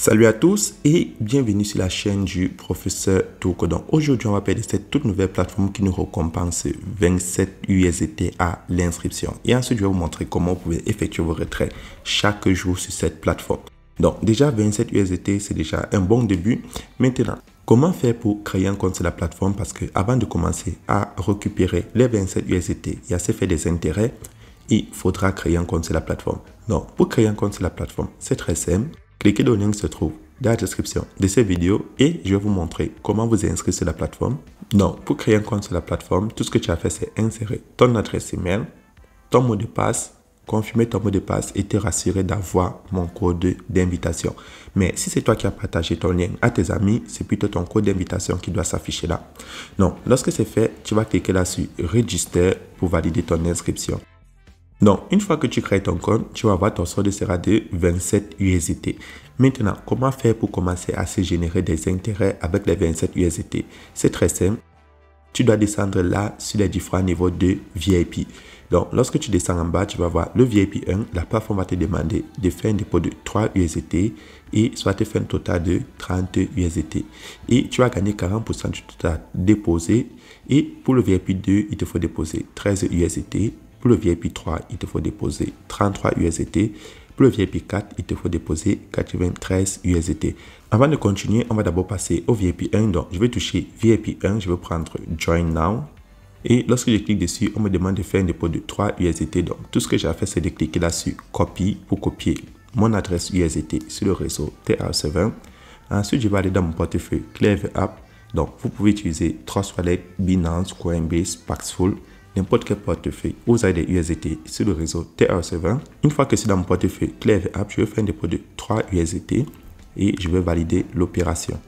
Salut à tous et bienvenue sur la chaîne du professeur Toko. Donc aujourd'hui, on va parler de cette toute nouvelle plateforme qui nous récompense 27 USDT à l'inscription. Et ensuite, je vais vous montrer comment vous pouvez effectuer vos retraits chaque jour sur cette plateforme. Donc déjà, 27 USDT, c'est déjà un bon début. Maintenant, comment faire pour créer un compte sur la plateforme? Parce que avant de commencer à récupérer les 27 USDT et à se faire des intérêts, il faudra créer un compte sur la plateforme. Donc pour créer un compte sur la plateforme, c'est très simple. Cliquez dans le lien qui se trouve dans la description de cette vidéo et je vais vous montrer comment vous inscrire sur la plateforme. Donc, pour créer un compte sur la plateforme, tout ce que tu as fait, c'est insérer ton adresse email, ton mot de passe, confirmer ton mot de passe et te rassurer d'avoir mon code d'invitation. Mais si c'est toi qui as partagé ton lien à tes amis, c'est plutôt ton code d'invitation qui doit s'afficher là. Donc, lorsque c'est fait, tu vas cliquer là sur Register pour valider ton inscription. Donc, une fois que tu crées ton compte, tu vas voir ton solde sera de 27 USDT. Maintenant, comment faire pour commencer à se générer des intérêts avec les 27 USDT? C'est très simple. Tu dois descendre là sur les différents niveaux de VIP. Donc, lorsque tu descends en bas, tu vas voir le VIP 1. La plateforme va te demander de faire un dépôt de 3 USDT et soit te faire un total de 30 USDT. Et tu vas gagner 40% du total déposé. Et pour le VIP 2, il te faut déposer 13 USDT. Pour le VIP 3, il te faut déposer 33 USDT. Pour le VIP 4, il te faut déposer 93 USDT. Avant de continuer, on va d'abord passer au VIP 1. Donc, je vais toucher VIP 1. Je vais prendre Join Now. Et lorsque je clique dessus, on me demande de faire un dépôt de 3 USDT. Donc, tout ce que j'ai fait, c'est de cliquer là sur Copy pour copier mon adresse USDT sur le réseau TR7. Ensuite, je vais aller dans mon portefeuille Clever App. Donc, vous pouvez utiliser Trust Wallet, Binance, Coinbase, Paxful, n'importe quel portefeuille où vous avez des USDT sur le réseau TR7. Une fois que c'est dans mon portefeuille Clever App, je vais faire un dépôt de 3 USDT et je vais valider l'opération.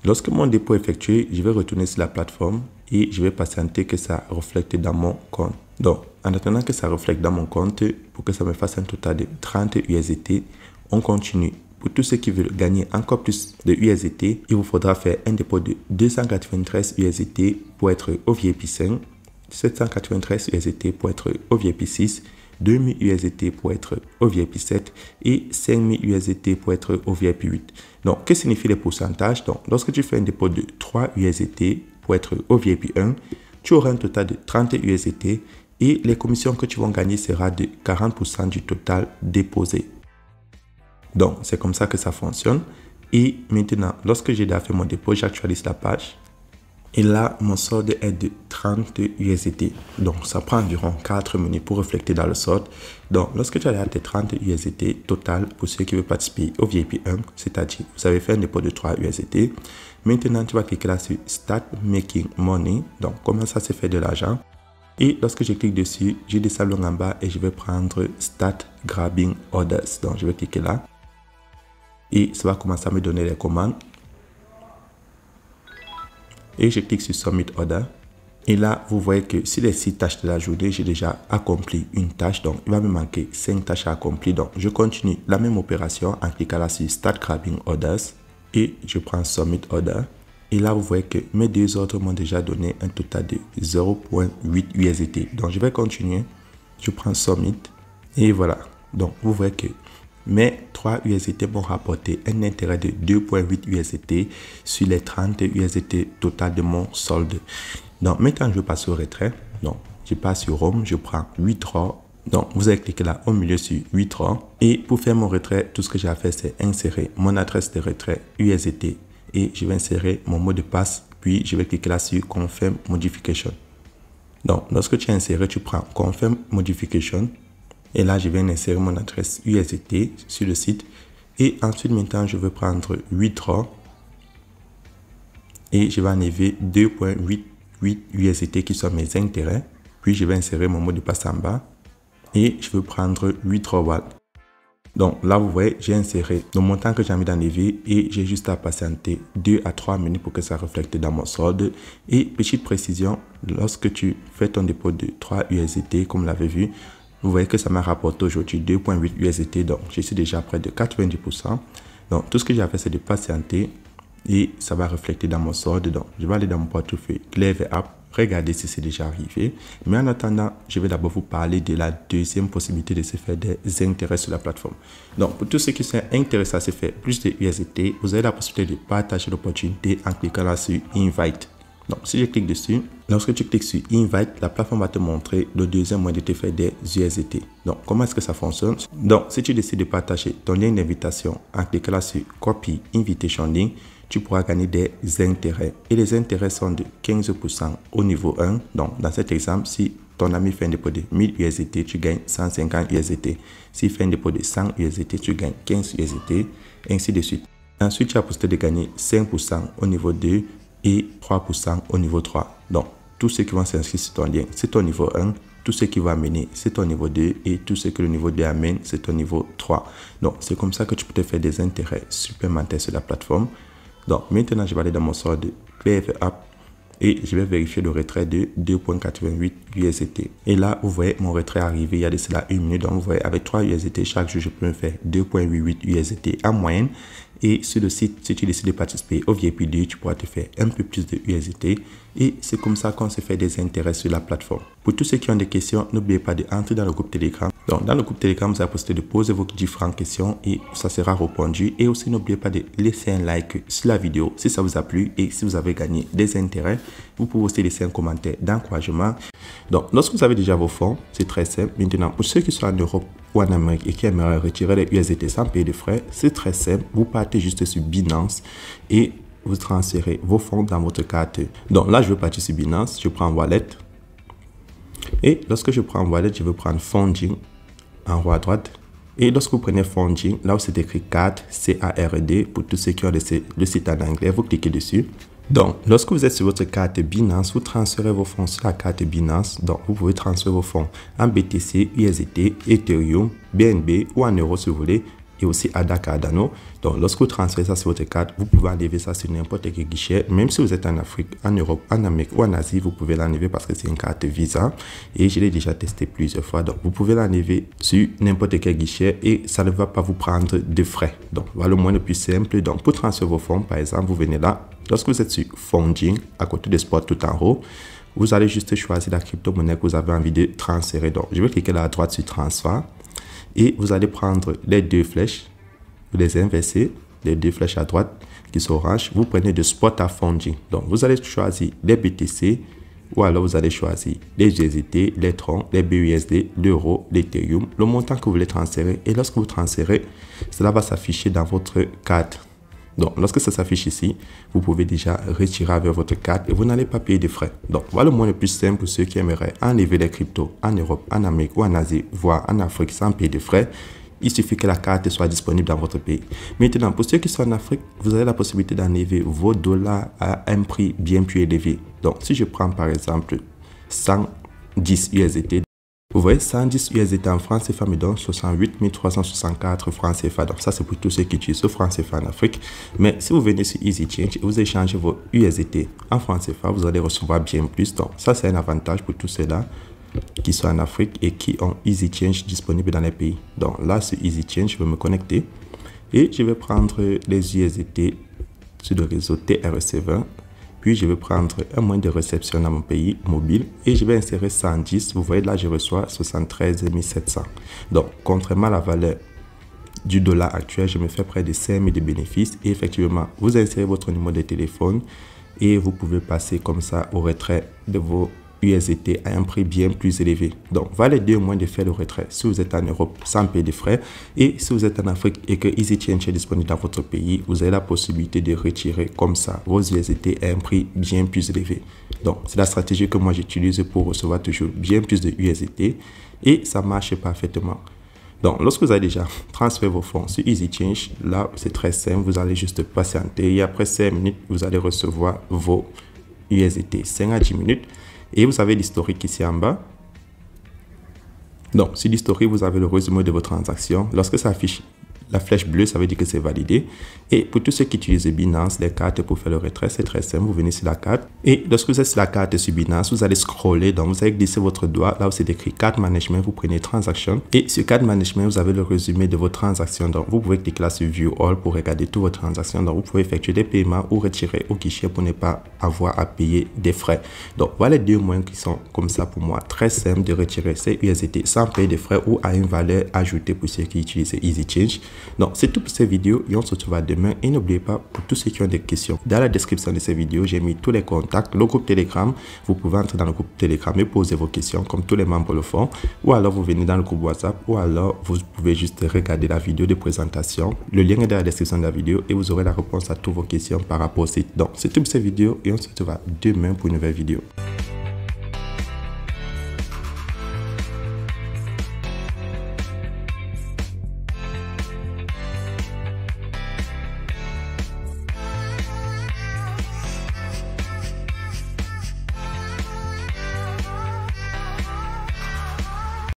Lorsque mon dépôt est effectué, je vais retourner sur la plateforme et je vais patienter que ça reflète dans mon compte. Donc, en attendant que ça reflète dans mon compte, pour que ça me fasse un total de 30 USDT, on continue. Pour tous ceux qui veulent gagner encore plus de USDT, il vous faudra faire un dépôt de 293 USDT pour être au VIP 5, 793 USDT pour être au VIP 6, 2000 USDT pour être au VIP 7 et 5000 USDT pour être au VIP 8. Donc, que signifient les pourcentages? Donc, lorsque tu fais un dépôt de 3 USDT pour être au VIP 1, tu auras un total de 30 USDT et les commissions que tu vas gagner sera de 40% du total déposé. Donc, c'est comme ça que ça fonctionne. Et maintenant, lorsque j'ai déjà fait mon dépôt, j'actualise la page. Et là, mon solde est de 30 USDT. Donc, ça prend environ 4 minutes pour refléter dans le solde. Donc, lorsque tu as tes 30 USDT total pour ceux qui veulent participer au VIP 1, c'est-à-dire, vous avez fait un dépôt de 3 USDT. Maintenant, tu vas cliquer là sur Start Making Money. Donc, comment ça se fait de l'argent? Et lorsque je clique dessus, j'ai des sablons en bas et je vais prendre Start Grabbing Orders. Donc, je vais cliquer là. Et ça va commencer à me donner les commandes. Et je clique sur Submit Order. Et là, vous voyez que sur les 6 tâches de la journée, j'ai déjà accompli une tâche. Donc, il va me manquer 5 tâches à accomplir. Donc, je continue la même opération en cliquant là sur Start Grabbing Orders. Et je prends Submit Order. Et là, vous voyez que mes deux autres m'ont déjà donné un total de 0.8 USDT. Donc, je vais continuer. Je prends Submit. Et voilà. Donc, vous voyez que mes 3 USDT m'ont rapporté un intérêt de 2.8 USDT sur les 30 USDT total de mon solde. Donc, maintenant, je passe au retrait. Donc, je passe sur Home, je prends Withdraw. Donc, vous allez cliquer là au milieu sur Withdraw. Et pour faire mon retrait, tout ce que j'ai à faire, c'est insérer mon adresse de retrait USDT. Et je vais insérer mon mot de passe. Puis, je vais cliquer là sur Confirm Modification. Donc, lorsque tu as inséré, tu prends Confirm Modification. Et là, je viens insérer mon adresse USDT sur le site. Et ensuite, maintenant, je vais prendre Withdraw. Et je vais enlever 2.88 USDT qui sont mes intérêts. Puis, je vais insérer mon mot de passe en bas. Et je vais prendre Withdrawal. Donc là, vous voyez, j'ai inséré le montant que j'ai envie d'enlever. Et j'ai juste à patienter 2 à 3 minutes pour que ça reflète dans mon solde. Et petite précision, lorsque tu fais ton dépôt de 3 USDT, comme vous l'avez vu, vous voyez que ça m'a rapporté aujourd'hui 2.8 USDT. Donc, je suis déjà près de 90%. Donc, tout ce que j'ai à faire, c'est de patienter et ça va refléter dans mon solde. Donc, je vais aller dans mon portefeuille Clever App, regardez si c'est déjà arrivé. Mais en attendant, je vais d'abord vous parler de la deuxième possibilité de se faire des intérêts sur la plateforme. Donc, pour tous ceux qui sont intéressés à se faire plus de USDT, vous avez la possibilité de partager l'opportunité en cliquant là sur Invite. Donc, si je clique dessus, lorsque tu cliques sur Invite, la plateforme va te montrer le deuxième moyen de te faire des USDT. Donc, comment est-ce que ça fonctionne? Donc, si tu décides de partager ton lien d'invitation en cliquant là sur Copy Invitation Link, tu pourras gagner des intérêts. Et les intérêts sont de 15% au niveau 1. Donc, dans cet exemple, si ton ami fait un dépôt de 1000 USDT, tu gagnes 150 USDT. S'il fait un dépôt de 100 USDT, tu gagnes 15 USDT, ainsi de suite. Ensuite, tu as possibilité de gagner 5% au niveau 2 et 3% au niveau 3. Donc, tous ceux qui vont s'inscrire sur ton lien, c'est ton niveau 1. Tout ce qui va amener, c'est ton niveau 2. Et tout ce que le niveau 2 amène, c'est ton niveau 3. Donc, c'est comme ça que tu peux te faire des intérêts supplémentaires sur la plateforme. Donc, maintenant, je vais aller dans mon sort de PF App et je vais vérifier le retrait de 2.88 USDT. Et là, vous voyez mon retrait arriver il y a de cela 1 minute. Donc, vous voyez, avec 3 USDT chaque jour, je peux me faire 2.88 USDT en moyenne. Et sur le site, si tu décides de participer au VIP 2, tu pourras te faire un peu plus de USDT. Et c'est comme ça qu'on se fait des intérêts sur la plateforme. Pour tous ceux qui ont des questions, n'oubliez pas d'entrer dans le groupe Telegram. Donc, dans le groupe Telegram, vous avez la possibilité de poser vos différentes questions et ça sera répondu. Et aussi, n'oubliez pas de laisser un like sur la vidéo si ça vous a plu et si vous avez gagné des intérêts. Vous pouvez aussi laisser un commentaire d'encouragement. Donc, lorsque vous avez déjà vos fonds, c'est très simple. Maintenant, pour ceux qui sont en Europe ou en Amérique et qui aimeraient retirer les USDT sans payer de frais, c'est très simple. Vous partez juste sur Binance et vous transférez vos fonds dans votre carte. Donc là, je vais partir sur Binance. Je prends Wallet. Et lorsque je prends Wallet, je vais prendre Funding en haut à droite. Et lorsque vous prenez Funding, là où c'est écrit carte, C-A-R-D, pour tous ceux qui ont le site en anglais, vous cliquez dessus. Donc, lorsque vous êtes sur votre carte Binance, vous transférez vos fonds sur la carte Binance. Donc, vous pouvez transférer vos fonds en BTC, USDT, Ethereum, BNB ou en euros si vous voulez. Et aussi ADA, Cardano. Donc, lorsque vous transférez ça sur votre carte, vous pouvez enlever ça sur n'importe quel guichet. Même si vous êtes en Afrique, en Europe, en Amérique ou en Asie, vous pouvez l'enlever parce que c'est une carte Visa. Et je l'ai déjà testé plusieurs fois. Donc, vous pouvez l'enlever sur n'importe quel guichet et ça ne va pas vous prendre de frais. Donc, voilà le moyen le plus simple. Donc, pour transférer vos fonds, par exemple, vous venez là. Lorsque vous êtes sur Funding, à côté de Spot tout en haut, vous allez juste choisir la crypto-monnaie que vous avez envie de transférer. Donc, je vais cliquer là à droite sur Transfert. Et vous allez prendre les deux flèches, vous les inversez, les deux flèches à droite qui sont oranges. Vous prenez de Spot à Funding. Donc, vous allez choisir les BTC ou alors vous allez choisir les USDT, les Tron, les BUSD, l'euro, l'Ethereum, le montant que vous voulez transférer. Et lorsque vous transférez, cela va s'afficher dans votre carte. Donc, lorsque ça s'affiche ici, vous pouvez déjà retirer avec votre carte et vous n'allez pas payer de frais. Donc, voilà le moyen le plus simple pour ceux qui aimeraient enlever les cryptos en Europe, en Amérique ou en Asie, voire en Afrique sans payer de frais. Il suffit que la carte soit disponible dans votre pays. Maintenant, pour ceux qui sont en Afrique, vous avez la possibilité d'enlever vos dollars à un prix bien plus élevé. Donc, si je prends par exemple 110 USDT, vous voyez, 110 USDT en France CFA me donne 68 364 francs CFA. Donc, ça, c'est pour tous ceux qui utilisent ce franc CFA en Afrique. Mais si vous venez sur EasyChange et vous échangez vos USDT en franc CFA, vous allez recevoir bien plus. Donc, ça, c'est un avantage pour tous ceux-là qui sont en Afrique et qui ont EasyChange disponible dans les pays. Donc, là, sur EasyChange, je vais me connecter et je vais prendre les USDT sur le réseau TRC20. Puis, je vais prendre un moyen de réception dans mon pays mobile et je vais insérer 110. Vous voyez, là, je reçois 73 700. Donc, contrairement à la valeur du dollar actuel, je me fais près de 5 000 de bénéfices. Et effectivement, vous insérez votre numéro de téléphone et vous pouvez passer comme ça au retrait de vos USDT à un prix bien plus élevé. Donc, voilà les deux moyens de faire le retrait. Si vous êtes en Europe, sans payer de frais. Et si vous êtes en Afrique et que EasyChange est disponible dans votre pays, vous avez la possibilité de retirer comme ça vos USDT à un prix bien plus élevé. Donc, c'est la stratégie que moi j'utilise pour recevoir toujours bien plus de USDT et ça marche parfaitement. Donc, lorsque vous avez déjà transféré vos fonds sur EasyChange, là, c'est très simple. Vous allez juste patienter et après 5 minutes, vous allez recevoir vos USDT. 5 à 10 minutes. Et vous avez l'historique ici en bas. Donc, sur l'historique, vous avez le résumé de vos transactions. Lorsque ça affiche la flèche bleue, ça veut dire que c'est validé. Et pour tous ceux qui utilisent Binance, les cartes pour faire le retrait, c'est très simple. Vous venez sur la carte et lorsque vous êtes sur la carte sur Binance, vous allez scroller, donc vous allez glisser votre doigt là où c'est écrit Card Management, vous prenez Transaction et sur Card Management, vous avez le résumé de vos transactions. Donc vous pouvez cliquer là sur View All pour regarder toutes vos transactions. Donc vous pouvez effectuer des paiements ou retirer au guichet pour ne pas avoir à payer des frais. Donc voilà les deux moyens qui sont comme ça pour moi très simple de retirer ces USDT sans payer des frais ou à une valeur ajoutée pour ceux qui utilisent Easy Change. Donc c'est tout pour cette vidéo et on se retrouve demain. Et n'oubliez pas, pour tous ceux qui ont des questions, dans la description de cette vidéo, j'ai mis tous les contacts, le groupe Telegram. Vous pouvez entrer dans le groupe Telegram et poser vos questions comme tous les membres le font. Ou alors vous venez dans le groupe WhatsApp ou alors vous pouvez juste regarder la vidéo de présentation. Le lien est dans la description de la vidéo et vous aurez la réponse à toutes vos questions par rapport au site. Donc c'est tout pour cette vidéo et on se retrouve demain pour une nouvelle vidéo.